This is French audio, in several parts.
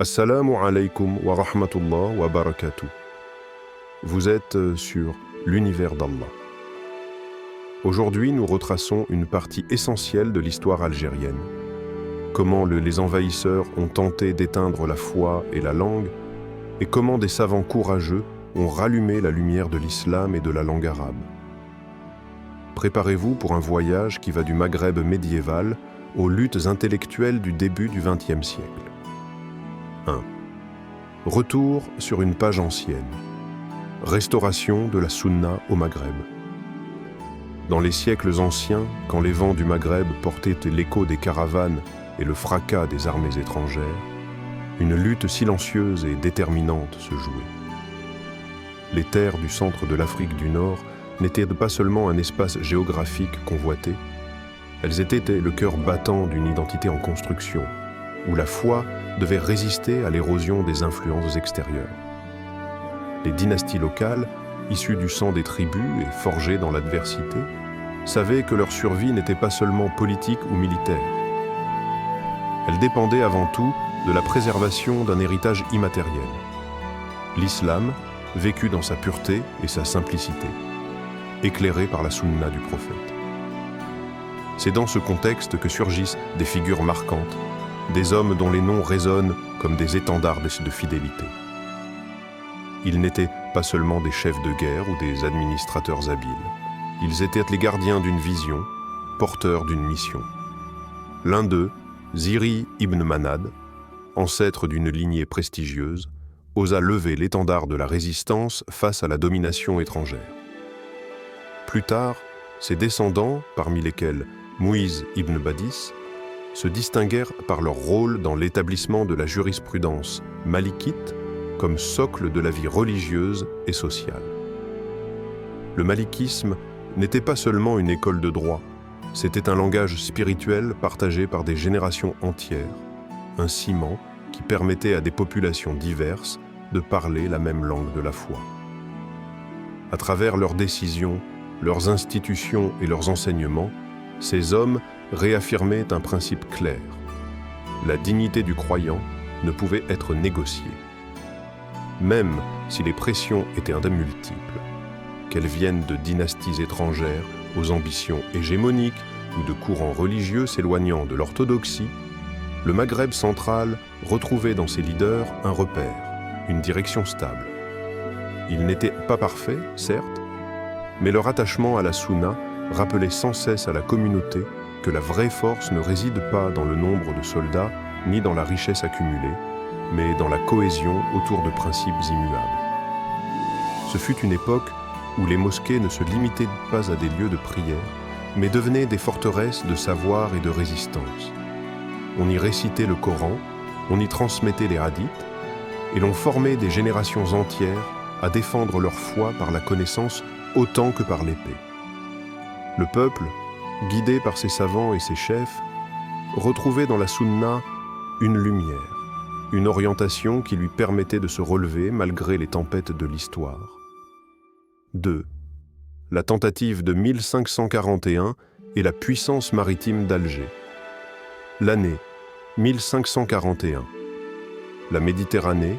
Assalamu alaikum wa rahmatullah wa barakatuh. Vous êtes sur l'univers d'Allah. Aujourd'hui, nous retraçons une partie essentielle de l'histoire algérienne. Comment les envahisseurs ont tenté d'éteindre la foi et la langue, et comment des savants courageux ont rallumé la lumière de l'islam et de la langue arabe. Préparez-vous pour un voyage qui va du Maghreb médiéval aux luttes intellectuelles du début du XXe siècle. 1. Retour sur une page ancienne. Restauration de la sunna au Maghreb. Dans les siècles anciens, quand les vents du Maghreb portaient l'écho des caravanes et le fracas des armées étrangères, une lutte silencieuse et déterminante se jouait. Les terres du centre de l'Afrique du Nord n'étaient pas seulement un espace géographique convoité, elles étaient le cœur battant d'une identité en construction, où la foi devait résister à l'érosion des influences extérieures. Les dynasties locales, issues du sang des tribus et forgées dans l'adversité, savaient que leur survie n'était pas seulement politique ou militaire. Elle dépendait avant tout de la préservation d'un héritage immatériel. L'islam, vécu dans sa pureté et sa simplicité, éclairé par la sunna du prophète. C'est dans ce contexte que surgissent des figures marquantes, des hommes dont les noms résonnent comme des étendards de fidélité. Ils n'étaient pas seulement des chefs de guerre ou des administrateurs habiles. Ils étaient les gardiens d'une vision, porteurs d'une mission. L'un d'eux, Ziri ibn Manad, ancêtre d'une lignée prestigieuse, osa lever l'étendard de la résistance face à la domination étrangère. Plus tard, ses descendants, parmi lesquels Mouiz ibn Badis, se distinguèrent par leur rôle dans l'établissement de la jurisprudence malikite comme socle de la vie religieuse et sociale. Le malikisme n'était pas seulement une école de droit, c'était un langage spirituel partagé par des générations entières, un ciment qui permettait à des populations diverses de parler la même langue de la foi. À travers leurs décisions, leurs institutions et leurs enseignements, ces hommes réaffirmaient un principe clair. La dignité du croyant ne pouvait être négociée. Même si les pressions étaient multiples, qu'elles viennent de dynasties étrangères aux ambitions hégémoniques ou de courants religieux s'éloignant de l'orthodoxie, le Maghreb central retrouvait dans ses leaders un repère, une direction stable. Ils n'étaient pas parfaits, certes, mais leur attachement à la sunna rappelait sans cesse à la communauté que la vraie force ne réside pas dans le nombre de soldats ni dans la richesse accumulée, mais dans la cohésion autour de principes immuables. Ce fut une époque où les mosquées ne se limitaient pas à des lieux de prière, mais devenaient des forteresses de savoir et de résistance. On y récitait le Coran, on y transmettait les hadiths, et l'on formait des générations entières à défendre leur foi par la connaissance autant que par l'épée. Le peuple, guidé par ses savants et ses chefs, retrouvait dans la sunna une lumière, une orientation qui lui permettait de se relever malgré les tempêtes de l'histoire. 2. La tentative de 1541 et la puissance maritime d'Alger. L'année 1541. La Méditerranée,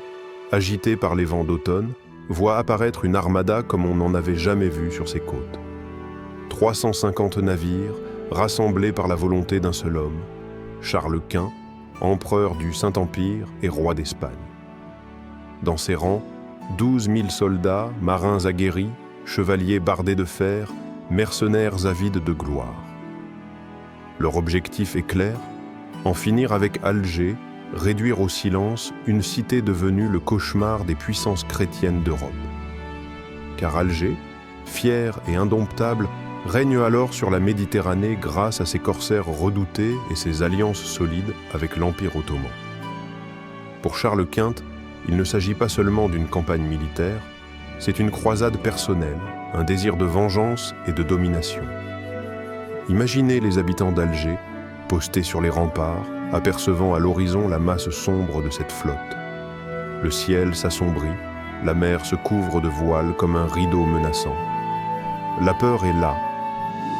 agitée par les vents d'automne, voit apparaître une armada comme on n'en avait jamais vu sur ses côtes. 350 navires rassemblés par la volonté d'un seul homme, Charles Quint, empereur du Saint-Empire et roi d'Espagne. Dans ses rangs, 12 000 soldats, marins aguerris, chevaliers bardés de fer, mercenaires avides de gloire. Leur objectif est clair, en finir avec Alger, réduire au silence une cité devenue le cauchemar des puissances chrétiennes d'Europe. Car Alger, fier et indomptable, règne alors sur la Méditerranée grâce à ses corsaires redoutés et ses alliances solides avec l'Empire ottoman. Pour Charles Quint, il ne s'agit pas seulement d'une campagne militaire, c'est une croisade personnelle, un désir de vengeance et de domination. Imaginez les habitants d'Alger, postés sur les remparts, apercevant à l'horizon la masse sombre de cette flotte. Le ciel s'assombrit, la mer se couvre de voiles comme un rideau menaçant. La peur est là,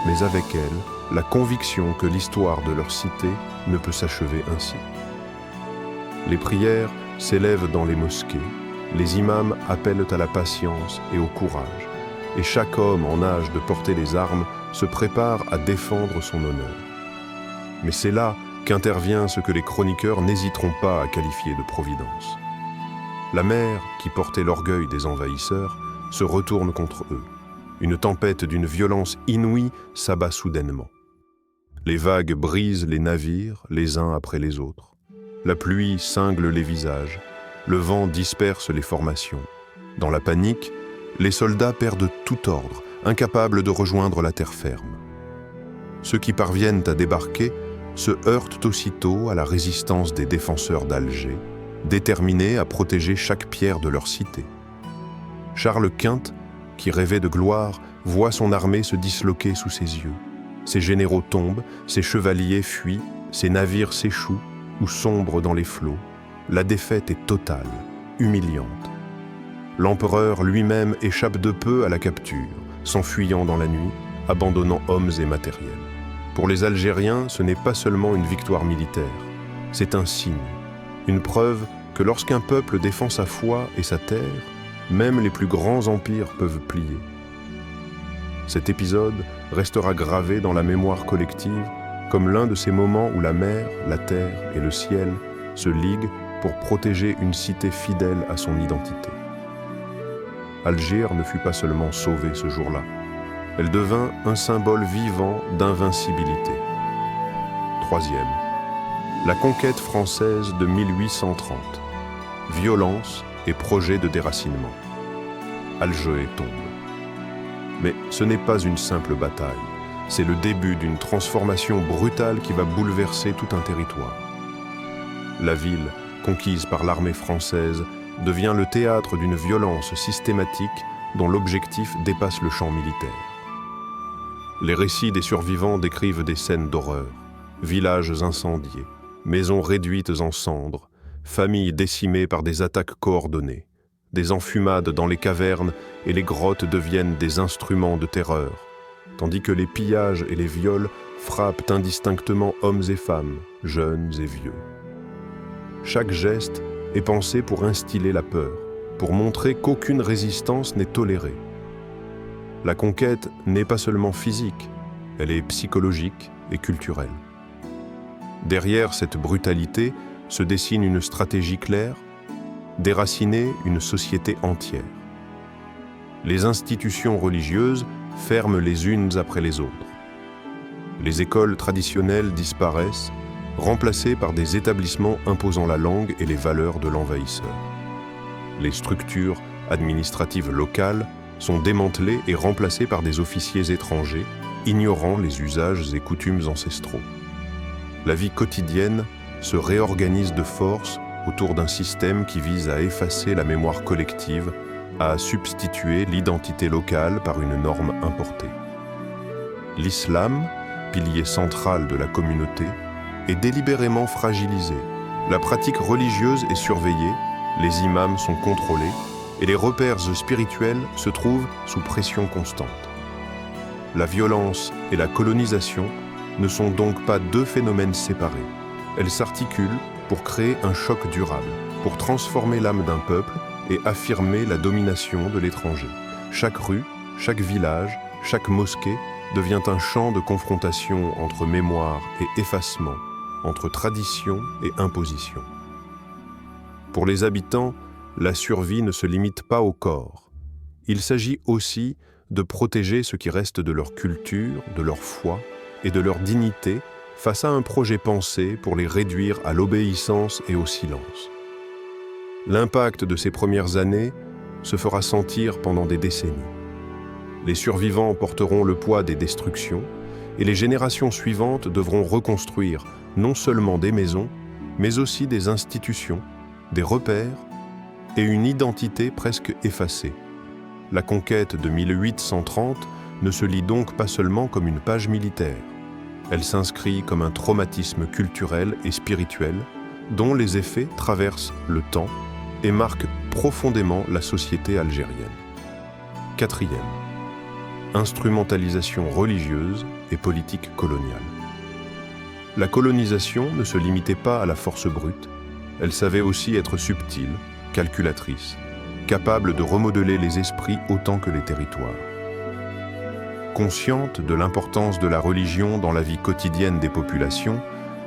mais avec elle, la conviction que l'histoire de leur cité ne peut s'achever ainsi. Les prières s'élèvent dans les mosquées, les imams appellent à la patience et au courage, et chaque homme en âge de porter les armes se prépare à défendre son honneur. Mais c'est là qu'intervient ce que les chroniqueurs n'hésiteront pas à qualifier de providence. La mer, qui portait l'orgueil des envahisseurs, se retourne contre eux. Une tempête d'une violence inouïe s'abat soudainement. Les vagues brisent les navires les uns après les autres. La pluie cingle les visages. Le vent disperse les formations. Dans la panique, les soldats perdent tout ordre, incapables de rejoindre la terre ferme. Ceux qui parviennent à débarquer se heurtent aussitôt à la résistance des défenseurs d'Alger, déterminés à protéger chaque pierre de leur cité. Charles Quint, qui rêvait de gloire, voit son armée se disloquer sous ses yeux. Ses généraux tombent, ses chevaliers fuient, ses navires s'échouent ou sombrent dans les flots. La défaite est totale, humiliante. L'empereur lui-même échappe de peu à la capture, s'enfuyant dans la nuit, abandonnant hommes et matériel. Pour les Algériens, ce n'est pas seulement une victoire militaire, c'est un signe, une preuve que lorsqu'un peuple défend sa foi et sa terre, même les plus grands empires peuvent plier. Cet épisode restera gravé dans la mémoire collective comme l'un de ces moments où la mer, la terre et le ciel se liguent pour protéger une cité fidèle à son identité. Alger ne fut pas seulement sauvée ce jour-là, elle devint un symbole vivant d'invincibilité. Troisième, la conquête française de 1830. Violence et projet de déracinement. Alger tombe. Mais ce n'est pas une simple bataille, c'est le début d'une transformation brutale qui va bouleverser tout un territoire. La ville, conquise par l'armée française, devient le théâtre d'une violence systématique dont l'objectif dépasse le champ militaire. Les récits des survivants décrivent des scènes d'horreur, villages incendiés, maisons réduites en cendres, familles décimées par des attaques coordonnées. Des enfumades dans les cavernes et les grottes deviennent des instruments de terreur, tandis que les pillages et les viols frappent indistinctement hommes et femmes, jeunes et vieux. Chaque geste est pensé pour instiller la peur, pour montrer qu'aucune résistance n'est tolérée. La conquête n'est pas seulement physique, elle est psychologique et culturelle. Derrière cette brutalité se dessine une stratégie claire, déraciner une société entière. Les institutions religieuses ferment les unes après les autres. Les écoles traditionnelles disparaissent, remplacées par des établissements imposant la langue et les valeurs de l'envahisseur. Les structures administratives locales sont démantelées et remplacées par des officiers étrangers, ignorant les usages et coutumes ancestraux. La vie quotidienne se réorganise de force autour d'un système qui vise à effacer la mémoire collective, à substituer l'identité locale par une norme importée. L'islam, pilier central de la communauté, est délibérément fragilisé. La pratique religieuse est surveillée, les imams sont contrôlés et les repères spirituels se trouvent sous pression constante. La violence et la colonisation ne sont donc pas deux phénomènes séparés. Elles s'articulent pour créer un choc durable, pour transformer l'âme d'un peuple et affirmer la domination de l'étranger. Chaque rue, chaque village, chaque mosquée devient un champ de confrontation entre mémoire et effacement, entre tradition et imposition. Pour les habitants, la survie ne se limite pas au corps. Il s'agit aussi de protéger ce qui reste de leur culture, de leur foi et de leur dignité face à un projet pensé pour les réduire à l'obéissance et au silence. L'impact de ces premières années se fera sentir pendant des décennies. Les survivants porteront le poids des destructions et les générations suivantes devront reconstruire non seulement des maisons, mais aussi des institutions, des repères et une identité presque effacée. La conquête de 1830 ne se lit donc pas seulement comme une page militaire. Elle s'inscrit comme un traumatisme culturel et spirituel dont les effets traversent le temps et marquent profondément la société algérienne. Quatrième, instrumentalisation religieuse et politique coloniale. La colonisation ne se limitait pas à la force brute, Elle savait aussi être subtile, calculatrice, capable de remodeler les esprits autant que les territoires. Conscientes de l'importance de la religion dans la vie quotidienne des populations,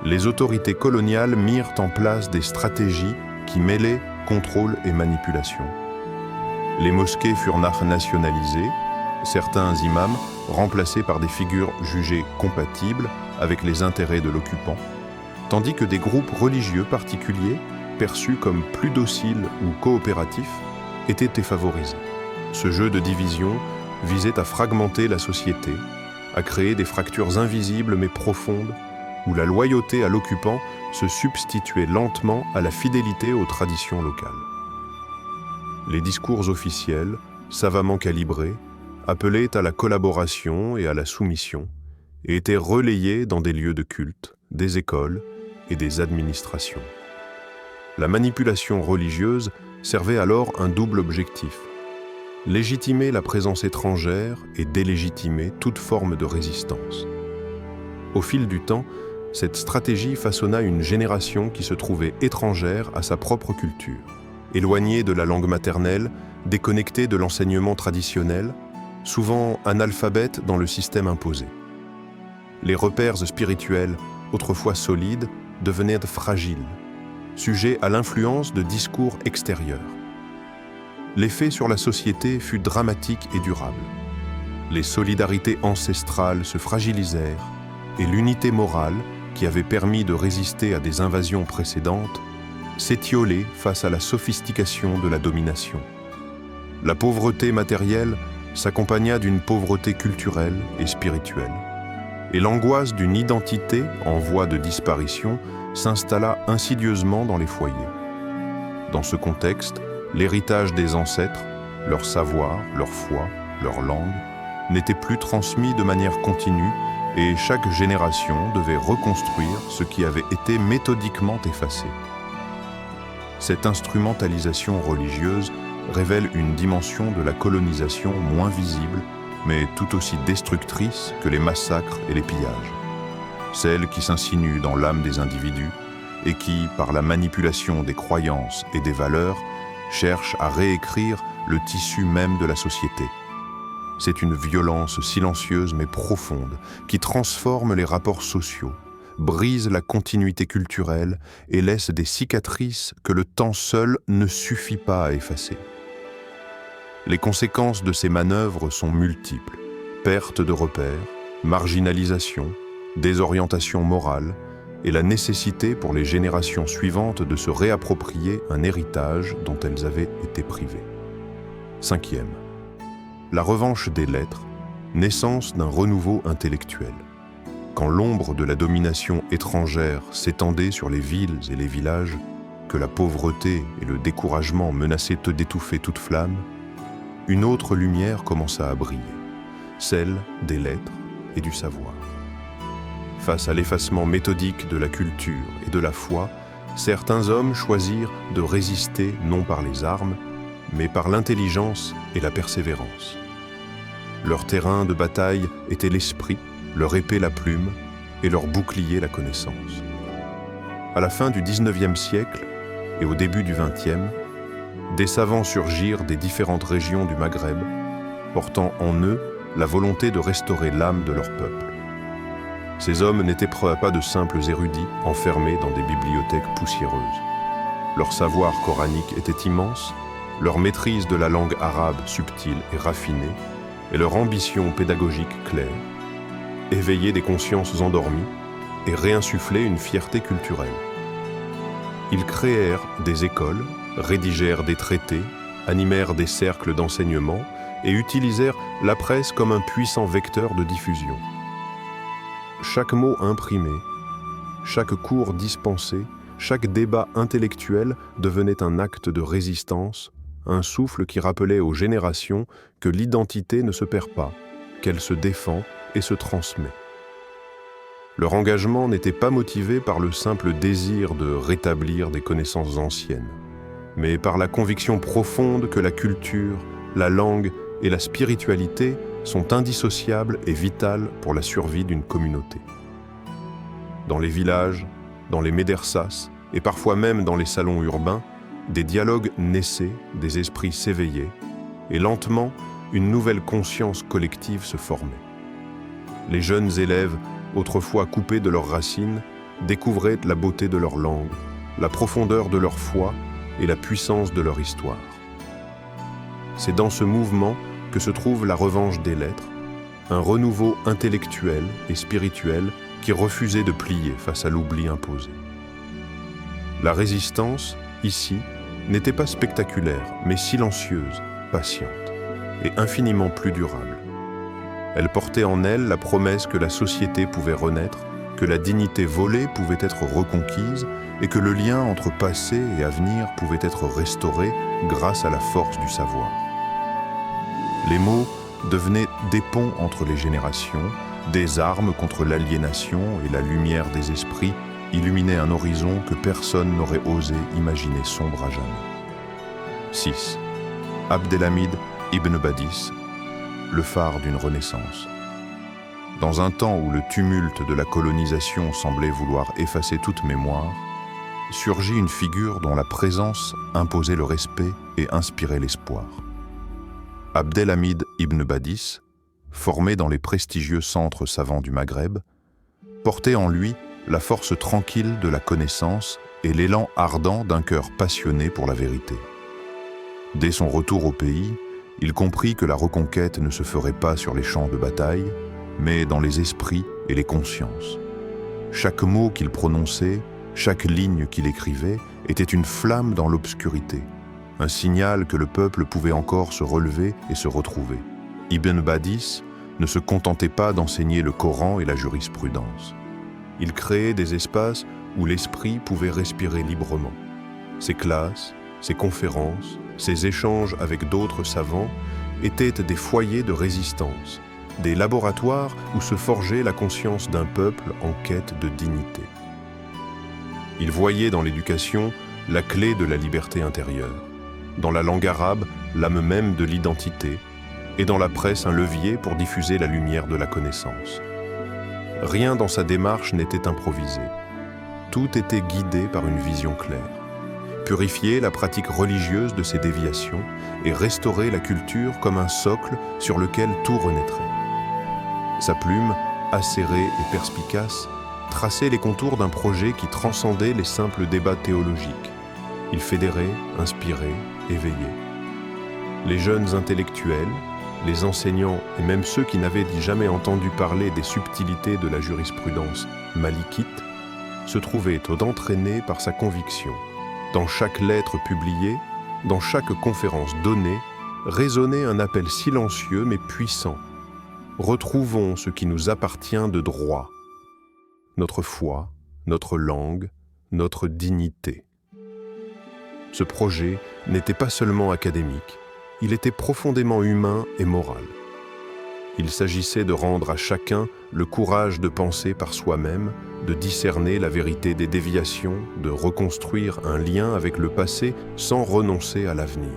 les autorités coloniales mirent en place des stratégies qui mêlaient contrôle et manipulation. Les mosquées furent nationalisées, certains imams remplacés par des figures jugées compatibles avec les intérêts de l'occupant, tandis que des groupes religieux particuliers, perçus comme plus dociles ou coopératifs, étaient défavorisés. Ce jeu de division visait à fragmenter la société, à créer des fractures invisibles mais profondes, où la loyauté à l'occupant se substituait lentement à la fidélité aux traditions locales. Les discours officiels, savamment calibrés, appelaient à la collaboration et à la soumission, et étaient relayés dans des lieux de culte, des écoles et des administrations. La manipulation religieuse servait alors un double objectif: légitimer la présence étrangère et délégitimer toute forme de résistance. Au fil du temps, cette stratégie façonna une génération qui se trouvait étrangère à sa propre culture, éloignée de la langue maternelle, déconnectée de l'enseignement traditionnel, souvent analphabète dans le système imposé. Les repères spirituels, autrefois solides, devenaient fragiles, sujets à l'influence de discours extérieurs. L'effet sur la société fut dramatique et durable. Les solidarités ancestrales se fragilisèrent et l'unité morale, qui avait permis de résister à des invasions précédentes, s'étiolait face à la sophistication de la domination. La pauvreté matérielle s'accompagna d'une pauvreté culturelle et spirituelle, et l'angoisse d'une identité en voie de disparition s'installa insidieusement dans les foyers. Dans ce contexte, l'héritage des ancêtres, leur savoir, leur foi, leur langue, n'était plus transmis de manière continue et chaque génération devait reconstruire ce qui avait été méthodiquement effacé. Cette instrumentalisation religieuse révèle une dimension de la colonisation moins visible, mais tout aussi destructrice que les massacres et les pillages. Celle qui s'insinue dans l'âme des individus et qui, par la manipulation des croyances et des valeurs, cherche à réécrire le tissu même de la société. C'est une violence silencieuse mais profonde qui transforme les rapports sociaux, brise la continuité culturelle et laisse des cicatrices que le temps seul ne suffit pas à effacer. Les conséquences de ces manœuvres sont multiples: perte de repères, marginalisation, désorientation morale et la nécessité pour les générations suivantes de se réapproprier un héritage dont elles avaient été privées. 5e. La revanche des lettres, naissance d'un renouveau intellectuel. Quand l'ombre de la domination étrangère s'étendait sur les villes et les villages, que la pauvreté et le découragement menaçaient d'étouffer toute flamme, une autre lumière commença à briller, celle des lettres et du savoir. Face à l'effacement méthodique de la culture et de la foi, certains hommes choisirent de résister non par les armes, mais par l'intelligence et la persévérance. Leur terrain de bataille était l'esprit, leur épée la plume et leur bouclier la connaissance. À la fin du XIXe siècle et au début du XXe, des savants surgirent des différentes régions du Maghreb, portant en eux la volonté de restaurer l'âme de leur peuple. Ces hommes n'étaient pas de simples érudits enfermés dans des bibliothèques poussiéreuses. Leur savoir coranique était immense, leur maîtrise de la langue arabe subtile et raffinée, et leur ambition pédagogique claire, éveiller des consciences endormies et réinsuffler une fierté culturelle. Ils créèrent des écoles, rédigèrent des traités, animèrent des cercles d'enseignement et utilisèrent la presse comme un puissant vecteur de diffusion. Chaque mot imprimé, chaque cours dispensé, chaque débat intellectuel devenait un acte de résistance, un souffle qui rappelait aux générations que l'identité ne se perd pas, qu'elle se défend et se transmet. Leur engagement n'était pas motivé par le simple désir de rétablir des connaissances anciennes, mais par la conviction profonde que la culture, la langue et la spiritualité sont indissociables et vitales pour la survie d'une communauté. Dans les villages, dans les médersas et parfois même dans les salons urbains, des dialogues naissaient, des esprits s'éveillaient, et lentement, une nouvelle conscience collective se formait. Les jeunes élèves, autrefois coupés de leurs racines, découvraient la beauté de leur langue, la profondeur de leur foi et la puissance de leur histoire. C'est dans ce mouvement que se trouve la revanche des lettres, un renouveau intellectuel et spirituel qui refusait de plier face à l'oubli imposé. La résistance, ici, n'était pas spectaculaire, mais silencieuse, patiente et infiniment plus durable. Elle portait en elle la promesse que la société pouvait renaître, que la dignité volée pouvait être reconquise et que le lien entre passé et avenir pouvait être restauré grâce à la force du savoir. Les mots devenaient des ponts entre les générations, des armes contre l'aliénation et la lumière des esprits illuminait un horizon que personne n'aurait osé imaginer sombre à jamais. 6. Abdelhamid Ibn Badis, le phare d'une renaissance. Dans un temps où le tumulte de la colonisation semblait vouloir effacer toute mémoire, surgit une figure dont la présence imposait le respect et inspirait l'espoir. Abdelhamid Ibn Badis, formé dans les prestigieux centres savants du Maghreb, portait en lui la force tranquille de la connaissance et l'élan ardent d'un cœur passionné pour la vérité. Dès son retour au pays, il comprit que la reconquête ne se ferait pas sur les champs de bataille, mais dans les esprits et les consciences. Chaque mot qu'il prononçait, chaque ligne qu'il écrivait, était une flamme dans l'obscurité, un signal que le peuple pouvait encore se relever et se retrouver. Ibn Badis ne se contentait pas d'enseigner le Coran et la jurisprudence. Il créait des espaces où l'esprit pouvait respirer librement. Ses classes, ses conférences, ses échanges avec d'autres savants étaient des foyers de résistance, des laboratoires où se forgeait la conscience d'un peuple en quête de dignité. Il voyait dans l'éducation la clé de la liberté intérieure, dans la langue arabe l'âme même de l'identité, et dans la presse un levier pour diffuser la lumière de la connaissance. Rien dans sa démarche n'était improvisé. Tout était guidé par une vision claire. Purifier la pratique religieuse de ses déviations et restaurer la culture comme un socle sur lequel tout renaîtrait. Sa plume, acérée et perspicace, traçait les contours d'un projet qui transcendait les simples débats théologiques. Il fédérait, inspirait, éveillait. Les jeunes intellectuels, les enseignants et même ceux qui n'avaient jamais entendu parler des subtilités de la jurisprudence malikite se trouvaient entraînés par sa conviction. Dans chaque lettre publiée, dans chaque conférence donnée, résonnait un appel silencieux mais puissant. Retrouvons ce qui nous appartient de droit, notre foi, notre langue, notre dignité. Ce projet n'était pas seulement académique, il était profondément humain et moral. Il s'agissait de rendre à chacun le courage de penser par soi-même, de discerner la vérité des déviations, de reconstruire un lien avec le passé sans renoncer à l'avenir.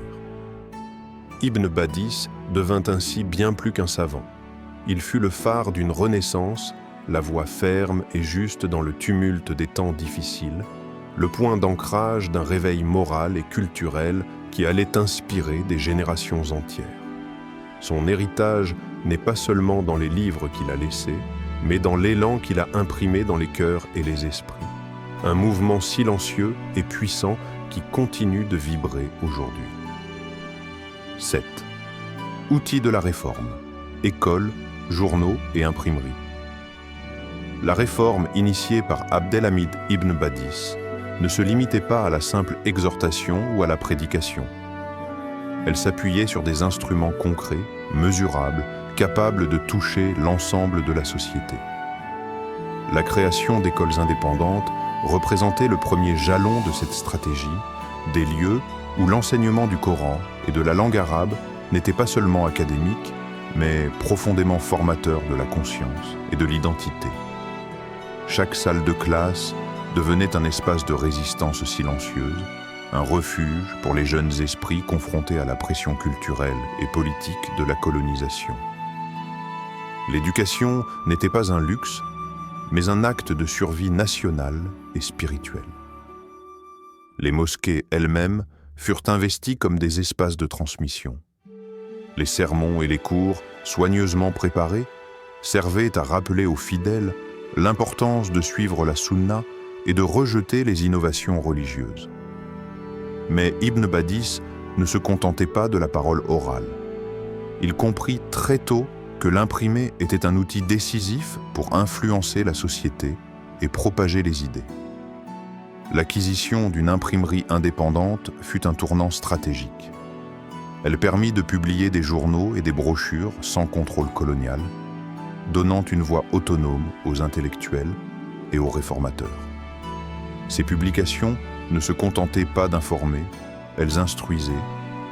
Ibn Badis devint ainsi bien plus qu'un savant. Il fut le phare d'une renaissance, la voix ferme et juste dans le tumulte des temps difficiles, le point d'ancrage d'un réveil moral et culturel qui allait inspirer des générations entières. Son héritage n'est pas seulement dans les livres qu'il a laissés, mais dans l'élan qu'il a imprimé dans les cœurs et les esprits. Un mouvement silencieux et puissant qui continue de vibrer aujourd'hui. 7. Outils de la réforme. Écoles, journaux et imprimeries. La réforme initiée par Abdelhamid Ibn Badis ne se limitait pas à la simple exhortation ou à la prédication. Elle s'appuyait sur des instruments concrets, mesurables, capables de toucher l'ensemble de la société. La création d'écoles indépendantes représentait le premier jalon de cette stratégie, des lieux où l'enseignement du Coran et de la langue arabe n'était pas seulement académique, mais profondément formateur de la conscience et de l'identité. Chaque salle de classe devenait un espace de résistance silencieuse, un refuge pour les jeunes esprits confrontés à la pression culturelle et politique de la colonisation. L'éducation n'était pas un luxe, mais un acte de survie nationale et spirituelle. Les mosquées elles-mêmes furent investies comme des espaces de transmission. Les sermons et les cours, soigneusement préparés, servaient à rappeler aux fidèles l'importance de suivre la sunna et de rejeter les innovations religieuses. Mais Ibn Badis ne se contentait pas de la parole orale. Il comprit très tôt que l'imprimé était un outil décisif pour influencer la société et propager les idées. L'acquisition d'une imprimerie indépendante fut un tournant stratégique. Elle permit de publier des journaux et des brochures sans contrôle colonial, donnant une voix autonome aux intellectuels et aux réformateurs. Ces publications ne se contentaient pas d'informer, elles instruisaient,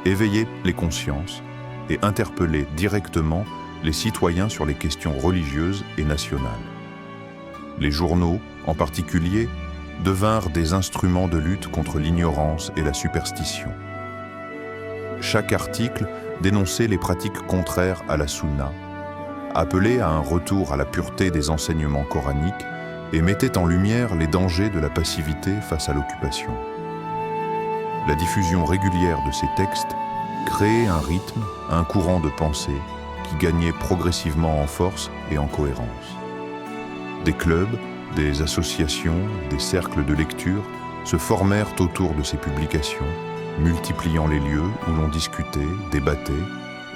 éveillaient les consciences et interpellaient directement les citoyens sur les questions religieuses et nationales. Les journaux, en particulier, devinrent des instruments de lutte contre l'ignorance et la superstition. Chaque article dénonçait les pratiques contraires à la sunna, appelait à un retour à la pureté des enseignements coraniques et mettait en lumière les dangers de la passivité face à l'occupation. La diffusion régulière de ces textes créait un rythme, un courant de pensée qui gagnait progressivement en force et en cohérence. Des clubs, des associations, des cercles de lecture se formèrent autour de ces publications, multipliant les lieux où l'on discutait, débattait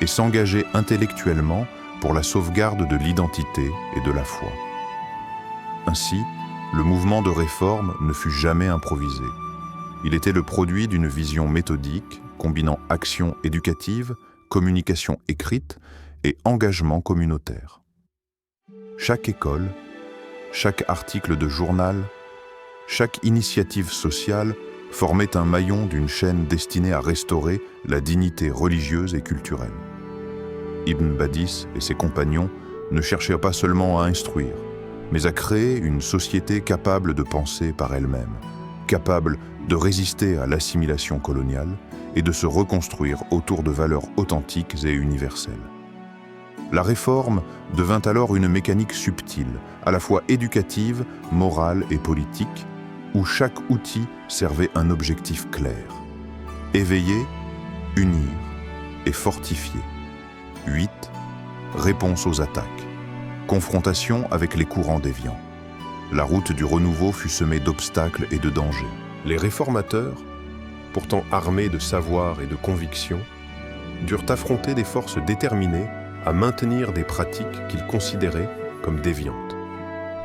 et s'engageait intellectuellement pour la sauvegarde de l'identité et de la foi. Ainsi, le mouvement de réforme ne fut jamais improvisé. Il était le produit d'une vision méthodique, combinant action éducative, communication écrite et engagement communautaire. Chaque école, chaque article de journal, chaque initiative sociale formait un maillon d'une chaîne destinée à restaurer la dignité religieuse et culturelle. Ibn Badis et ses compagnons ne cherchèrent pas seulement à instruire, mais à créer une société capable de penser par elle-même, capable de résister à l'assimilation coloniale et de se reconstruire autour de valeurs authentiques et universelles. La réforme devint alors une mécanique subtile, à la fois éducative, morale et politique, où chaque outil servait un objectif clair: éveiller, unir et fortifier. 8. Réponse aux attaques. Confrontation avec les courants déviants. La route du renouveau fut semée d'obstacles et de dangers. Les réformateurs, pourtant armés de savoir et de conviction, durent affronter des forces déterminées à maintenir des pratiques qu'ils considéraient comme déviantes.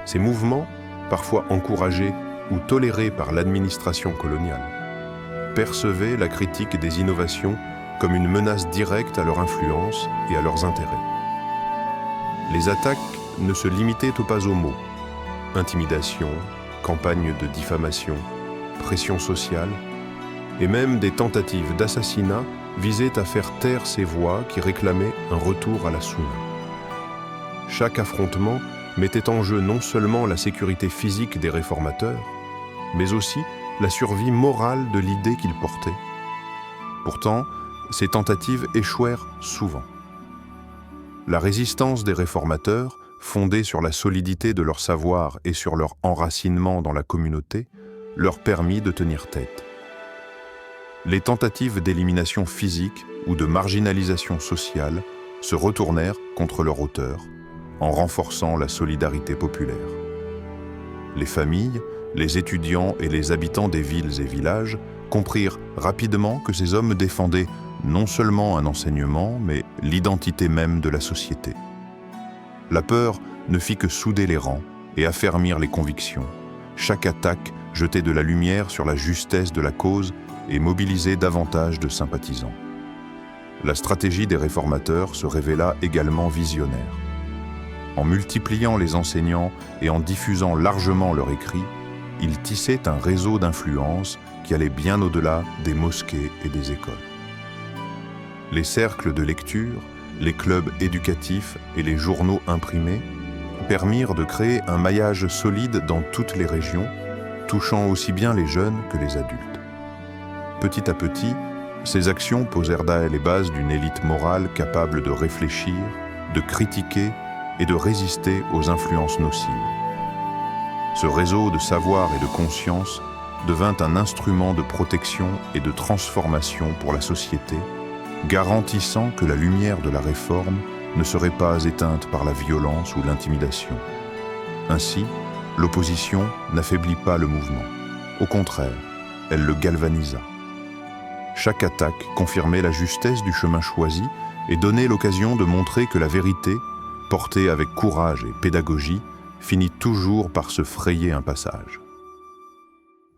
Ces mouvements, parfois encouragés ou tolérés par l'administration coloniale, percevaient la critique des innovations comme une menace directe à leur influence et à leurs intérêts. Les attaques ne se limitaient pas aux mots. Intimidation, campagne de diffamation, pression sociale, et même des tentatives d'assassinat visaient à faire taire ces voix qui réclamaient un retour à la sunna. Chaque affrontement mettait en jeu non seulement la sécurité physique des réformateurs, mais aussi la survie morale de l'idée qu'ils portaient. Pourtant, ces tentatives échouèrent souvent. La résistance des réformateurs, fondée sur la solidité de leur savoir et sur leur enracinement dans la communauté, leur permit de tenir tête. Les tentatives d'élimination physique ou de marginalisation sociale se retournèrent contre leur auteur, en renforçant la solidarité populaire. Les familles, les étudiants et les habitants des villes et villages comprirent rapidement que ces hommes défendaient non seulement un enseignement, mais l'identité même de la société. La peur ne fit que souder les rangs et affermir les convictions. Chaque attaque jetait de la lumière sur la justesse de la cause et mobilisait davantage de sympathisants. La stratégie des réformateurs se révéla également visionnaire. En multipliant les enseignants et en diffusant largement leurs écrits, ils tissaient un réseau d'influence qui allait bien au-delà des mosquées et des écoles. Les cercles de lecture, les clubs éducatifs et les journaux imprimés permirent de créer un maillage solide dans toutes les régions, touchant aussi bien les jeunes que les adultes. Petit à petit, ces actions posèrent les bases d'une élite morale capable de réfléchir, de critiquer et de résister aux influences nocives. Ce réseau de savoir et de conscience devint un instrument de protection et de transformation pour la société, garantissant que la lumière de la réforme ne serait pas éteinte par la violence ou l'intimidation. Ainsi, l'opposition n'affaiblit pas le mouvement. Au contraire, elle le galvanisa. Chaque attaque confirmait la justesse du chemin choisi et donnait l'occasion de montrer que la vérité, portée avec courage et pédagogie, finit toujours par se frayer un passage.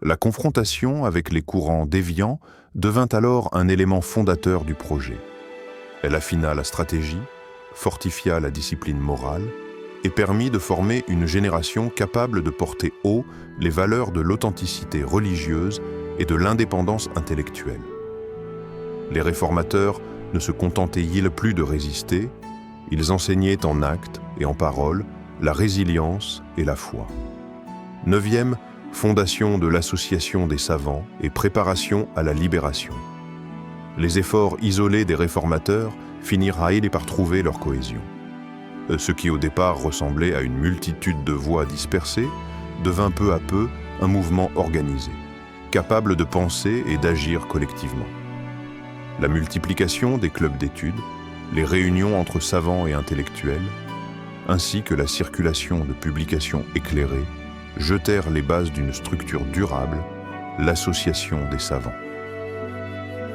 La confrontation avec les courants déviants devint alors un élément fondateur du projet. Elle affina la stratégie, fortifia la discipline morale et permit de former une génération capable de porter haut les valeurs de l'authenticité religieuse et de l'indépendance intellectuelle. Les réformateurs ne se contentaient-ils plus de résister, ils enseignaient en actes et en paroles la résilience et la foi. 9e, fondation de l'association des savants et préparation à la libération. Les efforts isolés des réformateurs finirent à par trouver leur cohésion. Ce qui au départ ressemblait à une multitude de voix dispersées devint peu à peu un mouvement organisé, capable de penser et d'agir collectivement. La multiplication des clubs d'études, les réunions entre savants et intellectuels, ainsi que la circulation de publications éclairées, jetèrent les bases d'une structure durable, l'association des savants.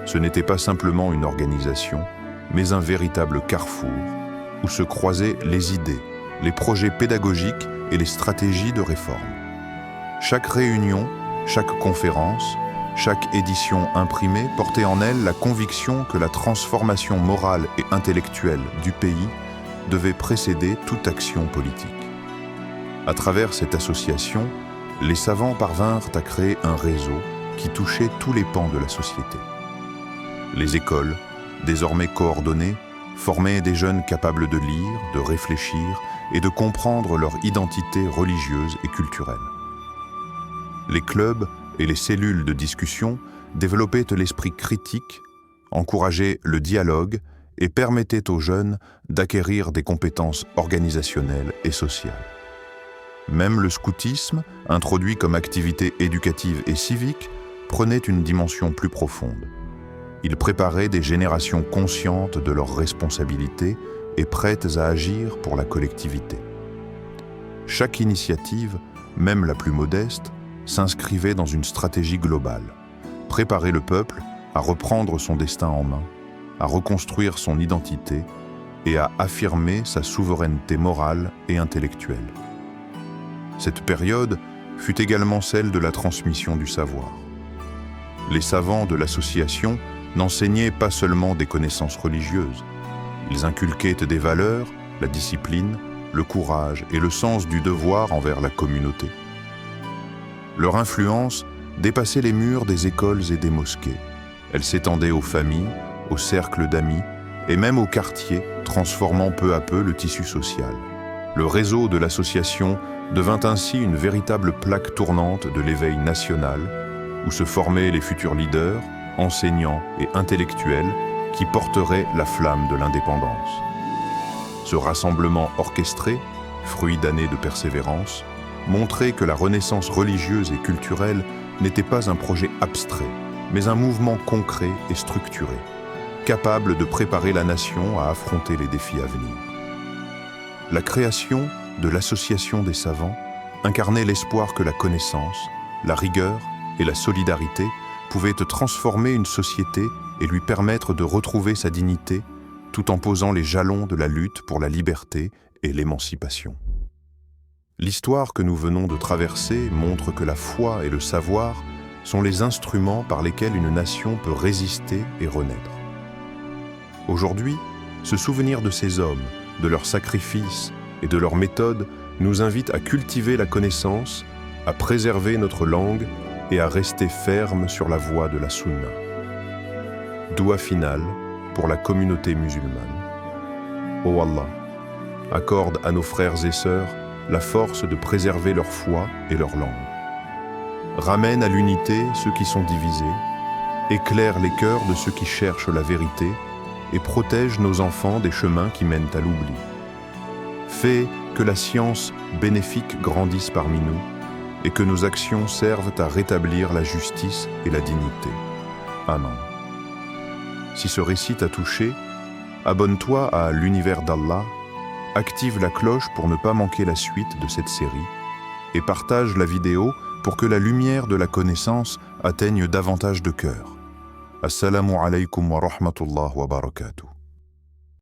Ce n'était pas simplement une organisation, mais un véritable carrefour où se croisaient les idées, les projets pédagogiques et les stratégies de réforme. Chaque réunion, chaque conférence, chaque édition imprimée portait en elle la conviction que la transformation morale et intellectuelle du pays devait précéder toute action politique. À travers cette association, les savants parvinrent à créer un réseau qui touchait tous les pans de la société. Les écoles, désormais coordonnées, formaient des jeunes capables de lire, de réfléchir et de comprendre leur identité religieuse et culturelle. Les clubs et les cellules de discussion développaient l'esprit critique, encourageaient le dialogue et permettaient aux jeunes d'acquérir des compétences organisationnelles et sociales. Même le scoutisme, introduit comme activité éducative et civique, prenait une dimension plus profonde. Il préparait des générations conscientes de leurs responsabilités et prêtes à agir pour la collectivité. Chaque initiative, même la plus modeste, s'inscrivait dans une stratégie globale, préparer le peuple à reprendre son destin en main, à reconstruire son identité et à affirmer sa souveraineté morale et intellectuelle. Cette période fut également celle de la transmission du savoir. Les savants de l'association n'enseignaient pas seulement des connaissances religieuses, ils inculquaient des valeurs, la discipline, le courage et le sens du devoir envers la communauté. Leur influence dépassait les murs des écoles et des mosquées. Elle s'étendait aux familles, aux cercles d'amis et même aux quartiers, transformant peu à peu le tissu social. Le réseau de l'association devint ainsi une véritable plaque tournante de l'éveil national, où se formaient les futurs leaders, enseignants et intellectuels qui porteraient la flamme de l'indépendance. Ce rassemblement orchestré, fruit d'années de persévérance, montrait que la renaissance religieuse et culturelle n'était pas un projet abstrait, mais un mouvement concret et structuré, capable de préparer la nation à affronter les défis à venir. La création de l'Association des savants incarnait l'espoir que la connaissance, la rigueur et la solidarité pouvaient transformer une société et lui permettre de retrouver sa dignité tout en posant les jalons de la lutte pour la liberté et l'émancipation. L'histoire que nous venons de traverser montre que la foi et le savoir sont les instruments par lesquels une nation peut résister et renaître. Aujourd'hui, se souvenir de ces hommes, de leurs sacrifices et de leurs méthodes nous invite à cultiver la connaissance, à préserver notre langue et à rester ferme sur la voie de la sunna. Doua finale pour la communauté musulmane. Ô Allah, accorde à nos frères et sœurs la force de préserver leur foi et leur langue. Ramène à l'unité ceux qui sont divisés, éclaire les cœurs de ceux qui cherchent la vérité et protège nos enfants des chemins qui mènent à l'oubli. Fais que la science bénéfique grandisse parmi nous et que nos actions servent à rétablir la justice et la dignité. Amen. Si ce récit t'a touché, abonne-toi à l'Univers d'Allah, active la cloche pour ne pas manquer la suite de cette série et partage la vidéo pour que la lumière de la connaissance atteigne davantage de cœurs. Assalamu alaikum wa rahmatullah wa barakatuh.